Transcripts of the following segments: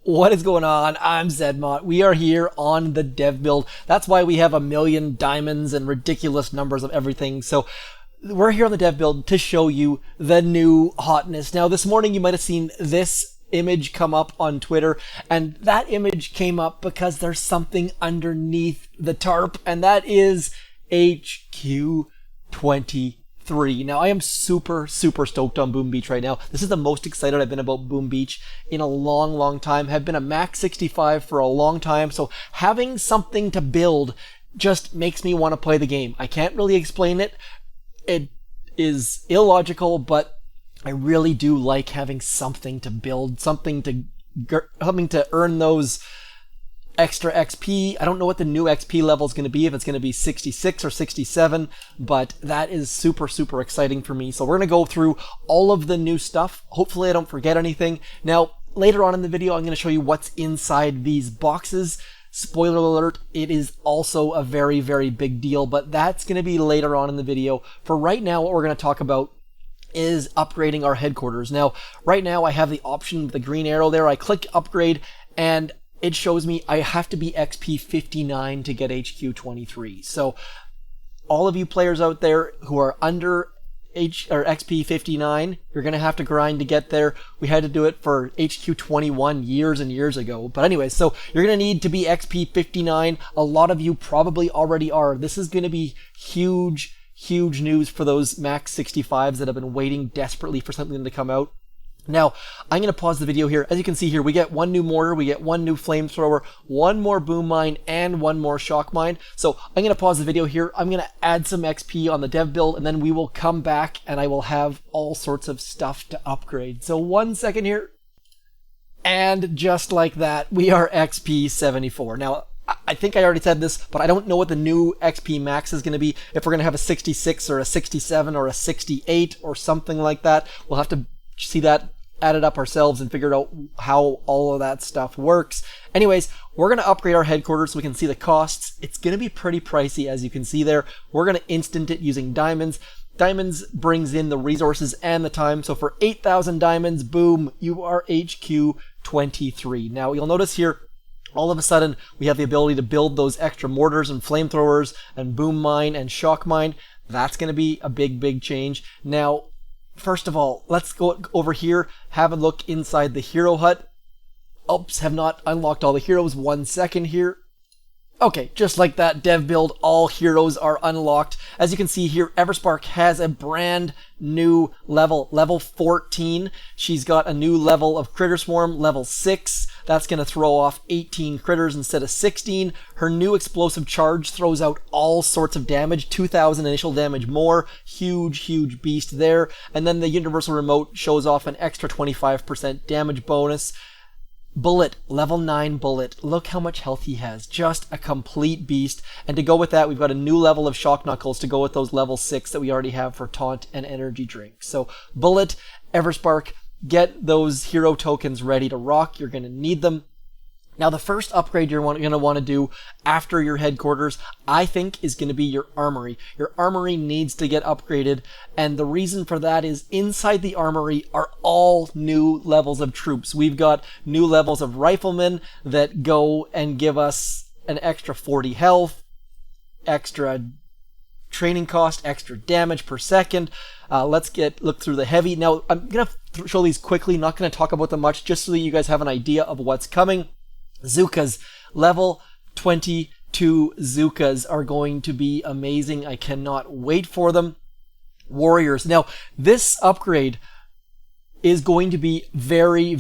What is going on? I'm zmot. We are here on the dev build. That's why we have 1,000,000 diamonds and ridiculous numbers of everything. So we're here on the dev build to show you the new hotness. Now this morning you might have seen this image come up on Twitter, and that image came up because there's something underneath the tarp, and that is HQ23. Now, I am super stoked on Boom Beach right now. This is the most excited I've been about Boom Beach in a long time. Have been a max 65 for a long time, so having something to build just makes me want to play the game. I can't really explain it. It is illogical, but I really do like having something to build, something to earn those extra XP. I don't know what the new XP level is going to be, if it's going to be 66 or 67, but that is super exciting for me. So we're going to go through all of the new stuff. Hopefully I don't forget anything. Now, later on in the video, I'm going to show you what's inside these boxes. Spoiler alert, it is also a very big deal, but that's going to be later on in the video. For right now, what we're going to talk about is upgrading our headquarters. Now, right now I have the option with the green arrow there. I click upgrade, and it shows me I have to be XP 59 to get HQ23. So all of you players out there who are under XP 59, you're going to have to grind to get there. We had to do it for HQ21 years and years ago. But anyways, so you're going to need to be XP 59. A lot of you probably already are. This is going to be huge news for those max 65s that have been waiting desperately for something to come out. Now, I'm going to pause the video here. As you can see here, we get one new mortar, we get one new flamethrower, one more boom mine, and one more shock mine. So I'm going to pause the video here. I'm going to add some XP on the dev build, and then we will come back and I will have all sorts of stuff to upgrade. So 1 second here. And just like that, we are XP 74. Now, I think I already said this, but I don't know what the new XP max is going to be. If we're going to have a 66 or a 67 or a 68 or something like that, we'll have to see that, add it up ourselves and figure out how all of that stuff works. Anyways, we're going to upgrade our headquarters so we can see the costs. It's going to be pretty pricey, as you can see there. We're going to instant it using diamonds. Diamonds brings in the resources and the time. So for 8,000 diamonds, boom, you are HQ23. Now you'll notice here, all of a sudden, we have the ability to build those extra mortars and flamethrowers and boom mine and shock mine. That's going to be a big change. Now, first of all, let's go over here, have a look inside the hero hut. Oops, have not unlocked all the heroes. 1 second here. Okay, just like that dev build, all heroes are unlocked. As you can see here, Everspark has a brand new level 14. She's got a new level of Critter Swarm, level 6. That's going to throw off 18 critters instead of 16. Her new explosive charge throws out all sorts of damage, 2,000 initial damage more. Huge beast there. And then the universal remote shows off an extra 25% damage bonus. Bullit, level 9 Bullit. Look how much health he has. Just a complete beast. And to go with that, we've got a new level of Shock Knuckles to go with those level 6 that we already have for Taunt and Energy Drink. So Bullit, Everspark, get those hero tokens ready to rock. You're going to need them. Now, the first upgrade you're going to want to do after your headquarters, I think, is going to be your armory. Your armory needs to get upgraded, and the reason for that is inside the armory are all new levels of troops. We've got new levels of riflemen that go and give us an extra 40 health, extra training cost, extra damage per second. Let's look through the heavy. Now, I'm going to show these quickly, not going to talk about them much, just so that you guys have an idea of what's coming. Zookas, level 22 Zookas are going to be amazing. I cannot wait for them. Warriors. Now, this upgrade is going to be very,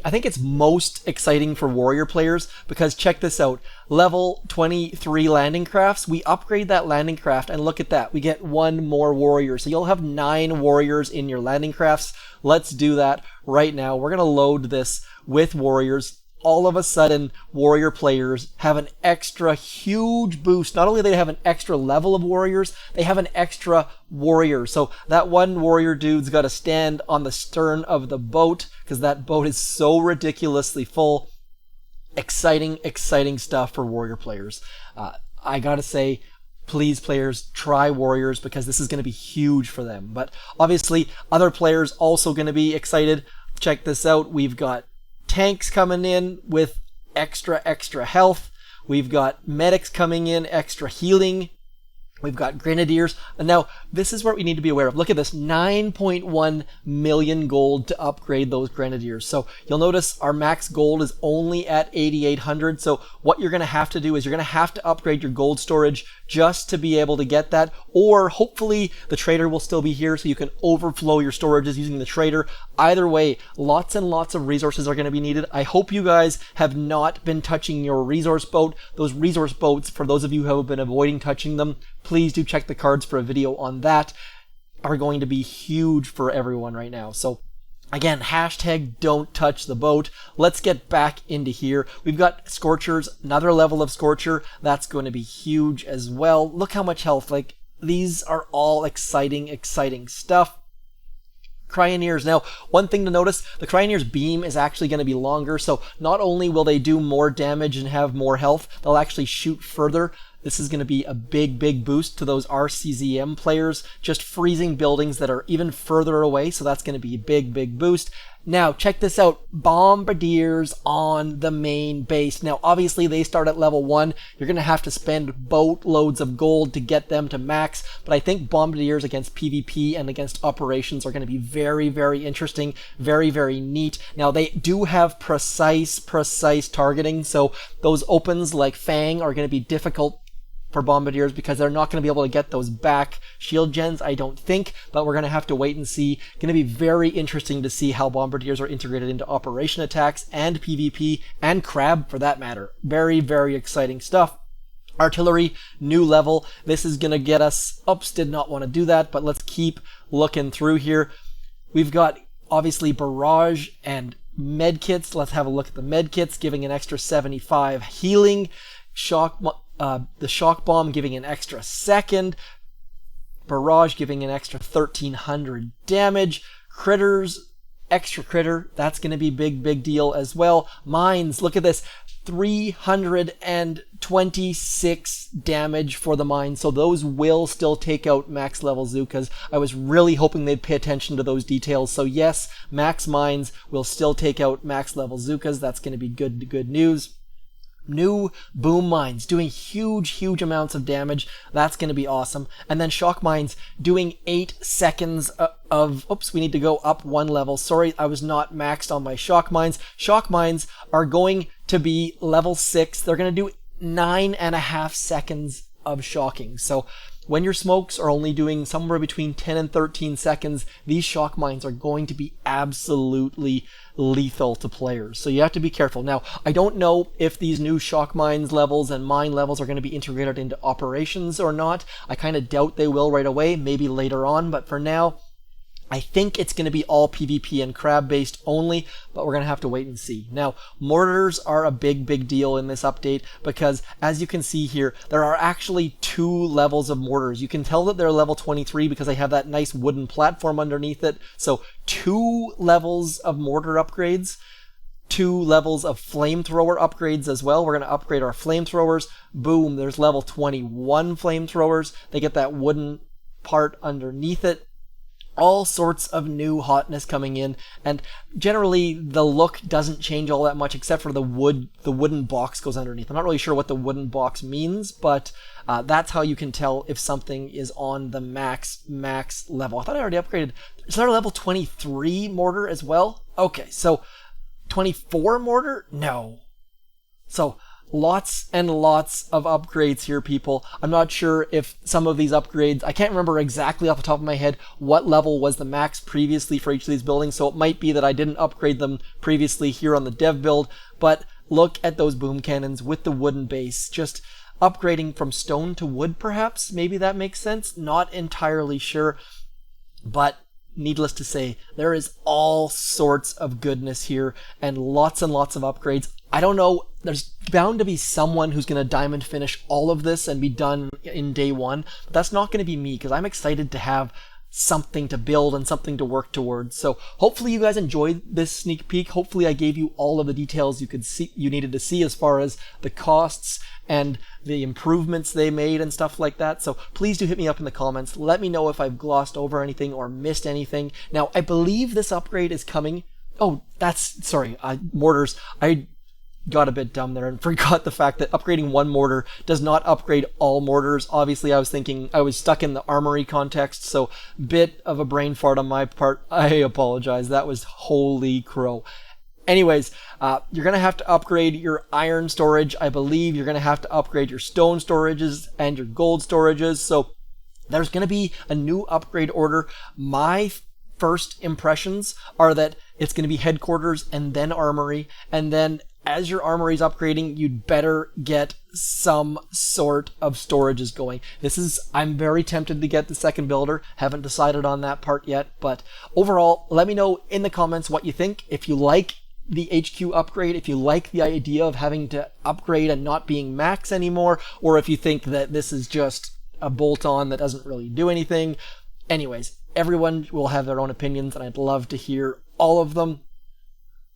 I think it's most exciting for warrior players, because check this out. Level 23 landing crafts, we upgrade that landing craft, and look at that. We get one more warrior. So you'll have 9 warriors in your landing crafts. Let's do that right now. We're going to load this with warriors. All of a sudden, warrior players have an extra huge boost. Not only do they have an extra level of warriors, they have an extra warrior. So that one warrior dude's got to stand on the stern of the boat, because that boat is so ridiculously full. Exciting stuff for warrior players. I gotta say, please, players, try warriors, because this is going to be huge for them. But obviously, other players also going to be excited. Check this out. We've got tanks coming in with extra health. We've got medics coming in, extra healing. We've got grenadiers. And now this is what we need to be aware of. Look at this, 9.1 million gold to upgrade those grenadiers. So you'll notice our max gold is only at 8,800. So what you're going to have to do is you're going to have to upgrade your gold storage just to be able to get that. Or hopefully the trader will still be here so you can overflow your storages using the trader. Either way, lots and lots of resources are going to be needed. I hope you guys have not been touching your resource boat. Those resource boats, for those of you who have been avoiding touching them, please do check the cards for a video on that, are going to be huge for everyone right now. So again, hashtag don't touch the boat. Let's get back into here. We've got Scorchers, another level of Scorcher. That's going to be huge as well. Look how much health. Like, these are all exciting stuff. Cryoneers. Now, one thing to notice, the Cryoneer's beam is actually going to be longer, so not only will they do more damage and have more health, they'll actually shoot further. This is going to be a big boost to those RCZM players, just freezing buildings that are even further away, so that's going to be a big boost. Now, check this out. Bombardiers on the main base. Now, obviously, they start at level 1. You're going to have to spend boatloads of gold to get them to max, but I think Bombardiers against PvP and against operations are going to be very interesting, very neat. Now, they do have precise targeting, so those opens like Fang are going to be difficult for Bombardiers because they're not going to be able to get those back shield gens, I don't think, but we're going to have to wait and see. Going to be very interesting to see how Bombardiers are integrated into operation attacks and PvP and Crab for that matter. Very exciting stuff. Artillery, new level. This is going to get us, oops, did not want to do that, but let's keep looking through here. We've got obviously barrage and medkits. Let's have a look at the medkits, giving an extra 75 healing. The shock bomb giving an extra second. Barrage giving an extra 1,300 damage. Critters, extra critter, that's going to be big deal as well. Mines, look at this, 326 damage for the mines, so those will still take out max level Zookas. I was really hoping they'd pay attention to those details, so yes, max mines will still take out max level Zookas. That's going to be good news. New boom mines doing huge amounts of damage. That's going to be awesome. And then shock mines doing 8 seconds of, oops, we need to go up 1 level. Sorry, I was not maxed on my shock mines. Shock mines are going to be level 6. They're going to do 9.5 seconds of shocking. So when your smokes are only doing somewhere between 10 and 13 seconds, these shock mines are going to be absolutely lethal to players. So you have to be careful. Now, I don't know if these new shock mines levels and mine levels are going to be integrated into operations or not. I kind of doubt they will right away, maybe later on, but for now, I think it's going to be all PvP and crab based only, but we're going to have to wait and see. Now, mortars are a big deal in this update because as you can see here, there are actually 2 levels of mortars. You can tell that they're level 23 because they have that nice wooden platform underneath it. So 2 levels of mortar upgrades, 2 levels of flamethrower upgrades as well. We're going to upgrade our flamethrowers. Boom, there's level 21 flamethrowers. They get that wooden part underneath it. All sorts of new hotness coming in, and generally the look doesn't change all that much except for the wooden box goes underneath. I'm not really sure what the wooden box means, but that's how you can tell if something is on the max level. I thought I already upgraded. Is there a level 23 mortar as well? Okay, so 24 mortar? No. So lots and lots of upgrades here, people. I'm not sure if some of these upgrades, I can't remember exactly off the top of my head what level was the max previously for each of these buildings, so it might be that I didn't upgrade them previously here on the dev build, but look at those boom cannons with the wooden base. Just upgrading from stone to wood, perhaps? Maybe that makes sense? Not entirely sure, but needless to say, there is all sorts of goodness here and lots of upgrades. I don't know, there's bound to be someone who's going to diamond finish all of this and be done in day 1, but that's not going to be me because I'm excited to have something to build and something to work towards. So hopefully you guys enjoyed this sneak peek. Hopefully I gave you all of the details you needed to see as far as the costs and the improvements they made and stuff like that. So please do hit me up in the comments. Let me know if I've glossed over anything or missed anything. Now, I believe this upgrade is coming Oh, sorry, mortars. I got a bit dumb there and forgot the fact that upgrading one mortar does not upgrade all mortars. Obviously, I was stuck in the armory context, so bit of a brain fart on my part. I apologize. That was holy crow. Anyways, you're going to have to upgrade your iron storage. I believe you're going to have to upgrade your stone storages and your gold storages. So there's going to be a new upgrade order. My first impressions are that it's going to be headquarters and then armory, and then as your armory's upgrading, you'd better get some sort of storages going. I'm very tempted to get the second builder. Haven't decided on that part yet, but overall, let me know in the comments what you think. If you like the HQ upgrade, if you like the idea of having to upgrade and not being max anymore, or if you think that this is just a bolt-on that doesn't really do anything. Anyways, everyone will have their own opinions, and I'd love to hear all of them.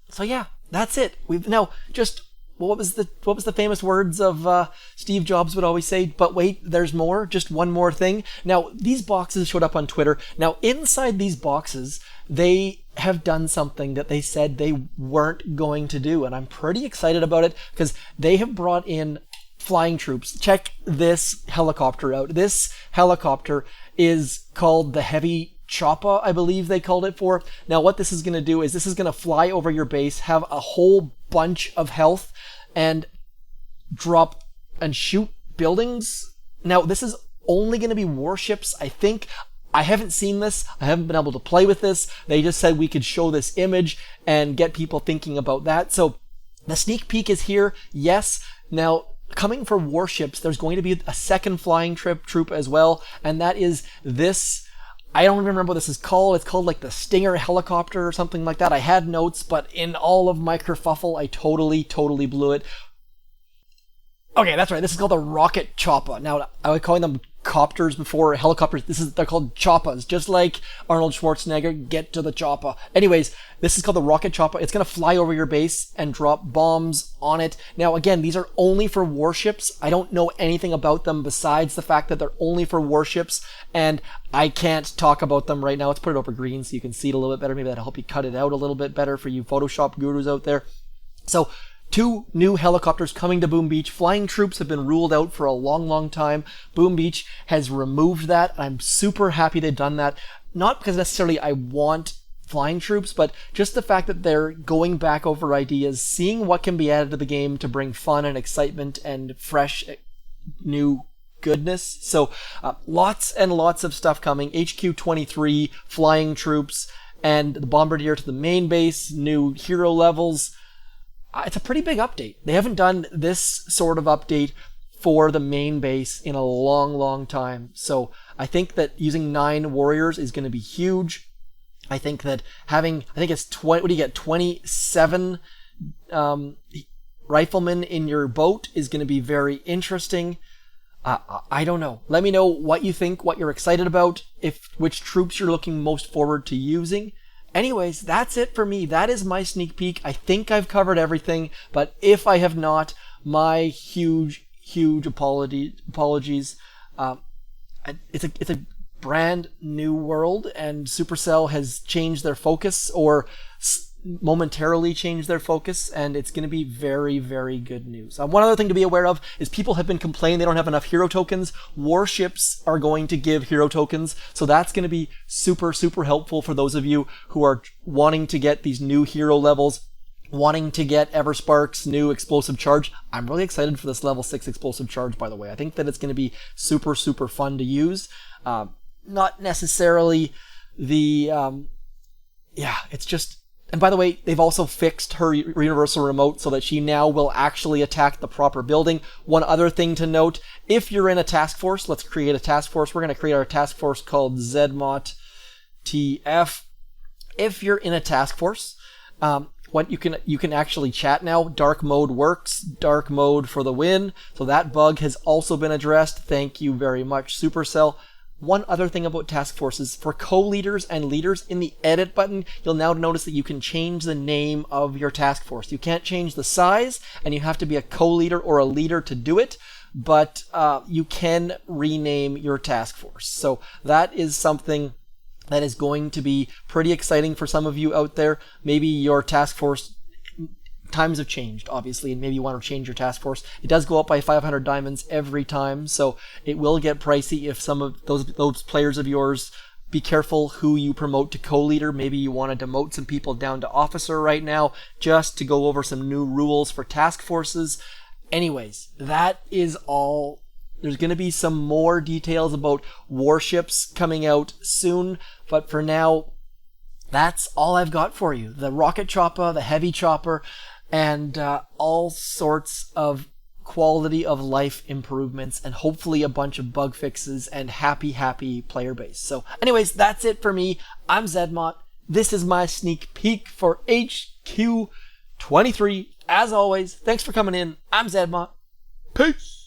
So yeah, that's it. We've now just what was the famous words of Steve Jobs would always say? But wait, there's more. Just one more thing. Now these boxes showed up on Twitter. Now inside these boxes, they have done something that they said they weren't going to do, and I'm pretty excited about it because they have brought in flying troops. Check this helicopter out. This helicopter is called the Heavy Choppa, I believe they called it for. Now what this is going to do is this is going to fly over your base, have a whole bunch of health, and drop and shoot buildings. Now this is only going to be warships, I think. I haven't seen this. I haven't been able to play with this. They just said we could show this image and get people thinking about that. So the sneak peek is here, yes. Now coming for warships, there's going to be a second flying troop as well, and that is this. I don't even remember what this is called. It's called like the Stinger helicopter or something like that. I had notes, but in all of my kerfuffle, I totally blew it. Okay, that's right. This is called the Rocket Choppa. Now, I was calling them copters before, helicopters. They're called choppas, just like Arnold Schwarzenegger, get to the choppa. Anyways, this is called the Rocket Choppa. It's going to fly over your base and drop bombs on it. Now, again, these are only for warships. I don't know anything about them besides the fact that they're only for warships, and I can't talk about them right now. Let's put it over green so you can see it a little bit better. Maybe that'll help you cut it out a little bit better for you Photoshop gurus out there. So, 2 new helicopters coming to Boom Beach. Flying troops have been ruled out for a long time. Boom Beach has removed that. I'm super happy they've done that. Not because necessarily I want flying troops, but just the fact that they're going back over ideas, seeing what can be added to the game to bring fun and excitement and fresh new goodness. So lots and lots of stuff coming. HQ23, flying troops, and the Bombardier to the main base, new hero levels. It's a pretty big update. They haven't done this sort of update for the main base in a long time. So I think that using 9 warriors is going to be huge. I think that it's 20, what do you get? 27 riflemen in your boat is going to be very interesting. I don't know. Let me know what you think, what you're excited about, which troops you're looking most forward to using. Anyways, that's it for me. That is my sneak peek. I think I've covered everything, but if I have not, my huge apologies. It's a brand new world, and Supercell has changed their focus, or momentarily changed their focus, and it's going to be very good news. One other thing to be aware of is people have been complaining they don't have enough hero tokens. Warships are going to give hero tokens, so that's going to be super helpful for those of you who are wanting to get these new hero levels, wanting to get Everspark's new explosive charge. I'm really excited for this level 6 explosive charge, by the way. I think that it's going to be super fun to use. Not necessarily the it's just. And by the way, they've also fixed her universal remote so that she now will actually attack the proper building. One other thing to note, if you're in a task force, let's create a task force. We're going to create our task force called zmot TF. If you're in a task force, what you can actually chat now. Dark mode works. Dark mode for the win. So that bug has also been addressed. Thank you very much, Supercell. One other thing about task forces, for co-leaders and leaders, in the edit button, you'll now notice that you can change the name of your task force. You can't change the size, and you have to be a co-leader or a leader to do it, but you can rename your task force. So that is something that is going to be pretty exciting for some of you out there. Maybe your task force times have changed, obviously, and maybe you want to change your task force. It does go up by 500 diamonds every time, so it will get pricey if some of those players of yours. Be careful who you promote to co-leader. Maybe you want to demote some people down to officer right now, just to go over some new rules for task forces. Anyways, that is all. There's going to be some more details about warships coming out soon, but for now, that's all I've got for you. The rocket chopper, the heavy chopper, and all sorts of quality of life improvements, and hopefully a bunch of bug fixes and happy player base. So anyways, that's it for me. I'm zmot. This is my sneak peek for HQ23. As always, thanks for coming in. I'm zmot. Peace.